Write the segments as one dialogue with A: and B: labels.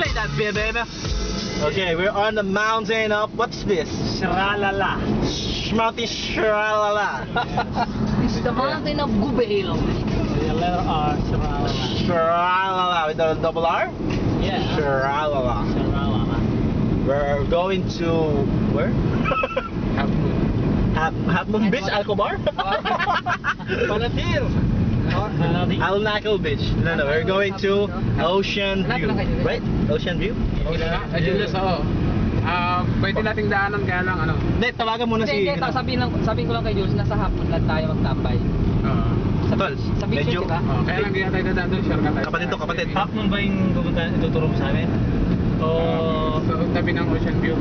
A: Hey, that baby. Okay, we're on the mountain of, what's this?
B: Shralala.
A: Mountain Shralala.
C: It's the mountain of Gubail.
B: The letter R, Shralala.
A: Shralala with a double R?
B: Yeah.
A: Shralala.
B: Shralala.
A: We're going to, where? Half Moon Beach, Alcobar?
B: Panatil.
A: Alnaco Beach. No, we're going to Ocean View. Right? Ocean View?
D: Julius, oo. Pwede nating daanan kaya lang ano.
A: Hindi, tawagan muna si...
C: Hindi, sabihin ko lang kay Jules, nasa hapon lang tayo magtambay. Sa
A: Tol,
C: beach, sa beach
A: medyo...
C: yun, diba?
D: Kaya lang di na tayo dadaan doon, sure ka tayo.
A: Kapatid to, kapatid.
B: Half Moon ba yung ituturo mo sa amin? O...
D: Sa tabi ng Ocean View.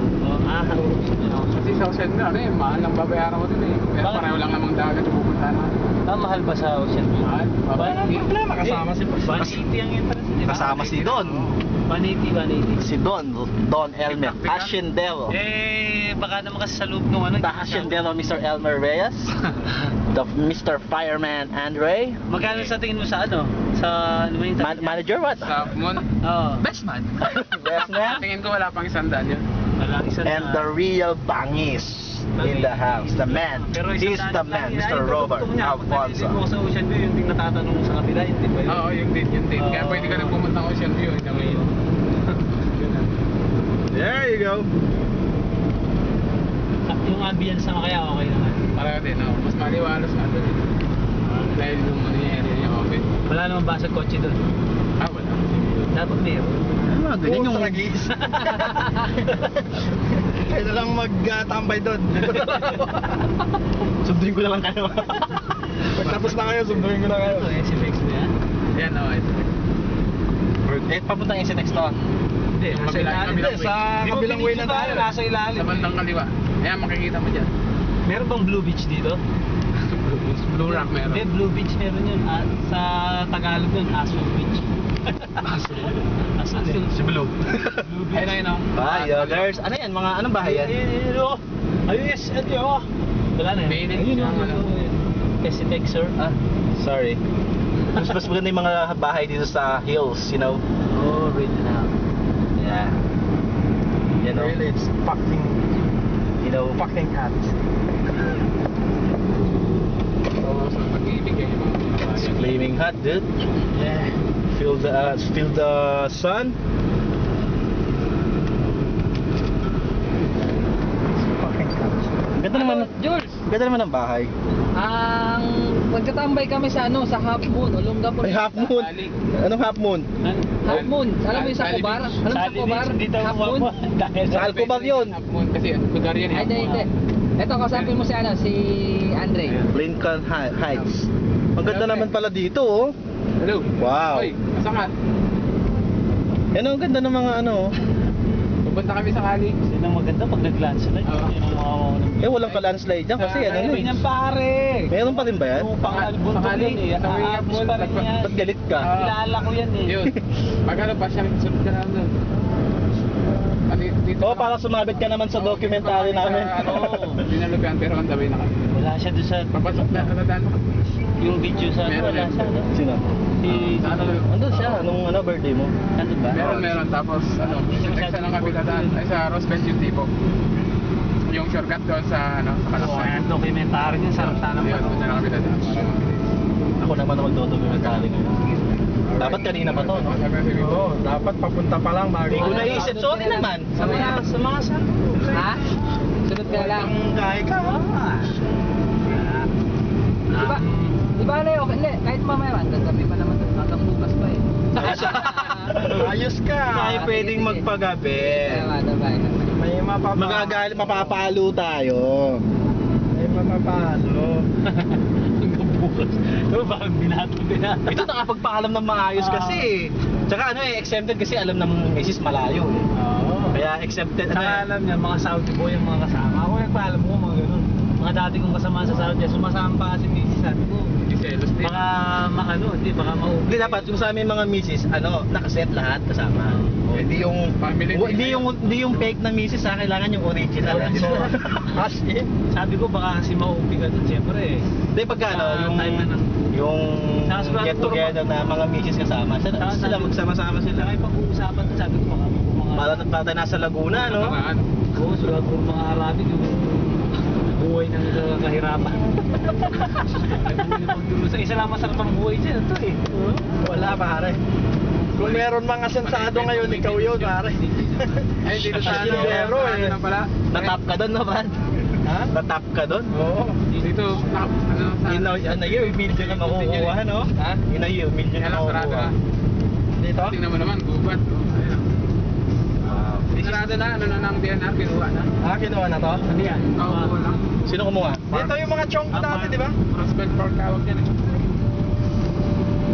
D: Kasi sa Ocean View, ano eh, mahal lang babayaran mo dun eh. Pero
B: Bakit?
D: pareho lang namang dagat yung pupuntahan natin.
B: mahal ba sa Ocean View?
D: Mahal?
B: Wala problema, kasama si
A: 180
B: ang entrance, di ba?
A: Kasama si Don.
B: 180.
A: Si Don Elmer. Haciendero.
B: Baka naman kasi sa loob ng ano.
A: The Haciendero, Mr. Elmer Reyes. The Mr. Fireman Andre.
B: Magkano sa tingin mo sa ano? Sa ano ba yung
A: Manager, what?
D: Sa Moon,
B: Oo.
C: Best man.
A: Best man.
D: tingin ko wala pang 100 yun.
B: Walang isa
A: And the real bangis in the house. The man. He's the man, Mr. Robert Alfonso.
B: Kung sa Ocean View, yung ting natatanong mo sa kabila, hindi ba yun?
D: Oo, yung din. Kaya pwede ka na pumunta ng Ocean View. Hindi mo yun.
A: There you go.
B: Yung ambience na kaya okay naman.
D: Pareho din, no? Mas maliwalas nga doon. Dahil yung ano yung area yung open.
B: Wala naman basag kotse doon.
D: Wala.
B: Dapat meron.
A: Ano, ganyan yung nag-iis. Kaya na lang mag-tambay doon. Sunduin ko na lang kayo. Pagtapos na kayo, sunduin ko na kayo.
B: Ito, SFX mo yan?
D: Yan, no?
A: Papuntang yung next to.
B: Hindi,
D: Yung
B: nasa
D: kabilang-
B: ilalim.
D: kabilang
B: Sa
A: way.
B: kabilang way na tayo, nasa ilalim.
D: Sa bandang kaliwa. Ayan, makikita mo dyan.
B: Meron bang Blue Beach dito?
D: Blue Rock meron.
B: Hindi, Blue Beach meron yun. Sa Tagalog yun, Asul Beach. Asul.
A: Si Blue.
B: Blue Beach.
D: Ayun, ayun, no?
A: There's, ano yan, mga anong bahay yan?
B: Ayun, yes, ito yun. Wala na
D: May
B: yun.
D: init
B: Ayun
D: siya,
B: yun. SFX, sir.
A: Sorry. Mas maganda yung mga bahay dito sa hills, you know?
B: Oh, original.
A: Yeah. You know?
E: Really, it's fucking,
A: You know?
E: fucking cat.
D: Oo, sa pag-ibig kayo yung mga
A: It's
D: bayan.
A: flaming hot, dude.
B: Yeah.
A: Feel the sun.
E: Fucking cat.
A: Ganda naman,
C: Jules,
A: ganda naman ng bahay.
C: ang magkatambay kami sa ano, sa Half Moon, Olonga po.
A: Ay, half moon. Anong half moon?
C: Half Moon. Alam mo yung sa
D: Sally
C: Cobar?
D: Beach.
C: Alam mo sa
B: Sally
C: Cobar?
B: Beach, dito
C: Half Moon?
A: Sa Alcobar yun.
D: Half Moon, kasi lugar yan.
C: Ay, hindi. Ito, kasapin mo si ano, si Andre.
A: Lincoln Heights. Ang ganda naman pala dito, oh.
D: Hello.
A: Wow.
D: Hoy, asa ka?
A: Yan ang ganda ng mga ano.
D: Pupunta kami sa Cali.
B: Yun ang maganda pag nag-landslide.
D: Oo.
B: Yun ang mga
A: Eh, walang ka-landslide dyan kasi ano
B: Ano
A: eh.
B: yan, pare?
A: Meron pa rin ba yan?
B: Yung pang-albon
D: Sa
B: ko
D: Cali,
B: yan eh.
D: sa way up
B: Aabos
D: mall,
B: pa rin yan.
A: Ba't galit ka?
B: Kilala ko yan eh.
D: Yun. Pag ano pa siya, sunod ka na doon. Dito
A: Oh, para sumabit ka naman sa documentary namin.
D: Dinalugan, pero ang tabi na kami.
B: Wala siya doon sa
D: Papasok na, nadadaan mo.
B: yung video sa
D: Meron
B: wala
D: yan.
B: siya. no?
A: Sino?
B: Si
D: Ano?
A: Andun siya, nung ano, birthday mo.
B: ano ba?
D: Meron. Tapos, ano, sa ng kapitan, ay sa Rosebud yung tipo. Yung shortcut doon sa, ano, sa
B: Oh,
D: Kalasay.
B: ayan, documentary niya sa sana
D: Yun, doon na kapitan.
A: Ako naman ang magdodocumentary ngayon. Dapat kanina pa to, no?
E: Oo, dapat papunta pa lang bago.
A: Hindi ko naisip. Sorry naman.
B: Sa mga
C: Ha? Sunod ka lang.
A: Kaya ka.
C: Di ba na okay? Hindi, kahit mamaya, hanggang gabi pa naman. Hanggang bukas pa eh.
A: Ayos ka. Tayo pwedeng magpagabi.
E: May
A: Mapapalo tayo.
E: May mapapalo.
B: Ito bakit binato.
A: Ito nakapagpaalam ng maayos kasi. Tsaka ano eh, exempted kasi alam ng misis malayo eh.
B: Oo.
A: Kaya exempted ano
B: Saka
A: eh.
B: alam niya, mga Saudi boy ang mga kasama. Ako nagpaalam ko, mga ganun. Mga dati kong kasama sa Saudi, sumasama pa kasi misis, sabi ko.
D: Selos din.
B: Baka maano, hindi, baka
A: Hindi dapat yung sa aming mga misis, ano, nakaset lahat kasama. Hindi yung
D: Family
A: hindi yung fake na misis ha, kailangan yung original. As in.
B: Sabi ko baka kasi mauupi ka dun, siyempre eh.
A: Hindi pagka ano,
B: Sa
A: yung
B: time na ng-
A: yung
B: Saka sigurado
A: get together na mga misis kasama, sila magsama-sama sila.
B: Saka pag-uusapan to, sabi ko baka
A: Para tayo nasa Laguna, no?
D: Nakaraan.
B: Oo, sulat ko mga Arabi yung buhay ng kahirapan. Nagbuhay ng pagdurusa. Isa lang masarap ang buhay dyan. Ito eh.
E: Wala pare. Kung meron mga sensado ngayon, ikaw yun pare.
D: Ay, dito sa ano,
E: Silvero,
D: ano
E: eh.
D: na pala.
A: Natap ka doon naman.
E: Ha?
A: Natap ka doon.
E: Oo.
D: Dito, ano, sa...
A: Yun na yun, million na makukuha, no?
E: Ha?
A: Yun na yun, million
D: Yan
A: na
D: lang, sarado
A: makukuha.
D: na.
E: Dito?
D: Tingnan mo naman, gubat. Oh, ayun.
A: Wow.
D: Sarado na, ano na ng DNR, kinuha na.
E: Kinuha na to?
B: Ano yan?
D: Oo, lang.
A: Sino kumuha?
E: Dito yung mga chong ko dati, di ba?
D: Prospect Park tawag yan eh.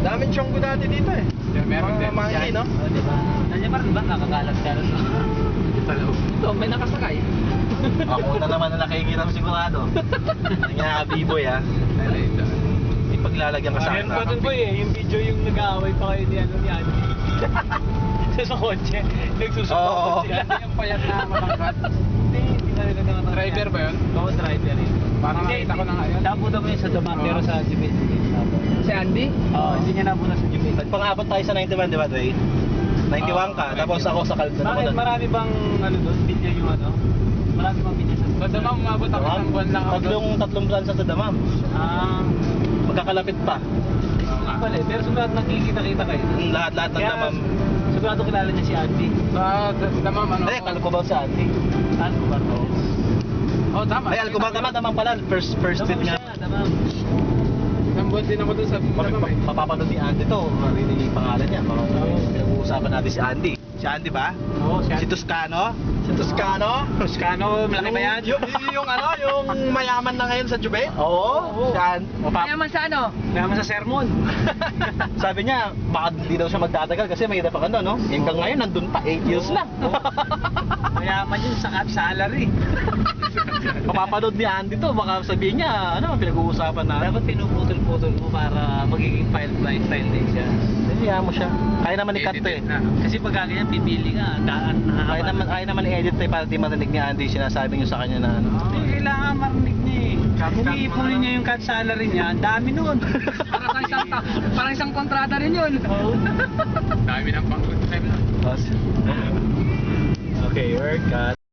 E: Daming chong ko dati dito eh.
D: Yeah, meron din.
E: Mga mangki, no?
B: Oh, di ba? Nandiyan pa rin ba? Nakakalat-kalat na.
D: Sa loob.
B: Ito, may nakasakay.
A: Ako na naman na nakikita mo sigurado. Nga, B-boy ha.
D: Ayun, ito.
A: Ipaglalagyan ka sa
B: Meron
A: akin.
B: pa dun boy eh, yung video yung nag-aaway pa kayo ni ano ni Andy. Sa kotse, nagsusupport
A: Oo.
B: siya.
D: Yung payat na matangkat.
B: Hindi na rin naman.
D: Driver ba yun?
B: Oo, driver yun.
D: Parang
B: Hindi,
D: nakita ko na nga yun.
B: Napunta mo yun sa Damar,
D: Oo.
B: pero sa Jimmy.
C: Si Andy?
B: Oo, hindi niya napunta sa Jimmy.
A: Nagpang-abot tayo sa 91, di ba, Dre? 91 ka,
D: Oo,
A: tapos ako sa Calzada
B: Bakit
A: naman.
B: marami bang ano doon, video yung ano? Marami bang video sa
D: Sa Damam, umabot ako ng buwan lang ako doon.
A: Tatlong branch sa Damam.
B: Ah,
A: Magkakalapit pa.
B: hindi pala eh. Pero sigurado nakikita-kita kayo.
A: Lahat-lahat ng
B: Kaya,
A: Damam.
B: sigurado kilala niya si Andy.
D: Sa Damam, ano?
A: Hindi, Alcobar sa Andy.
B: Saan ko ba to?
D: Oh, tama.
A: Ay, Alcobar naman, Damam pala. First date nga.
B: Damam.
D: Isang buwan din ako doon sa Damam eh.
A: Mapapanood ni Andy to. Marinig yung pangalan niya. Pinag-uusapan natin si Andy. Si Andy ba?
B: Oo, si
A: Si
B: Andy.
A: Toscano?
E: Si Toscano?
B: Toscano, malaki ba yan?
E: Yung ano, yung mayaman na ngayon sa Jubei?
A: Oo. Si Andy.
C: Mayaman sa ano?
B: Naman sa sermon.
A: Sabi niya, baka hindi daw siya magtatagal kasi may pa ano, no? Hanggang ngayon, nandun pa, 8 years lang.
B: Mayaman yun sa salary.
A: Mapapanood ni Andy to, baka sabihin niya, ano, pinag-uusapan na.
B: Dapat pinuputol-putol mo para magiging file din siya.
A: Hindi, mo siya. Kaya naman i-cut to eh.
D: Edited na.
B: Kasi pag ganyan, pipili ka, daan
A: Kaya naman i-edit to eh, para di marinig ni Andy sinasabi niyo sa kanya na ano.
B: Hindi, kailangan marinig niya eh. Kung iipunin niya yung cut salary niya, ang dami nun.
C: Parang isang kontrata rin yun.
D: Dami ng pang-good time na.
A: Okay, we're cut.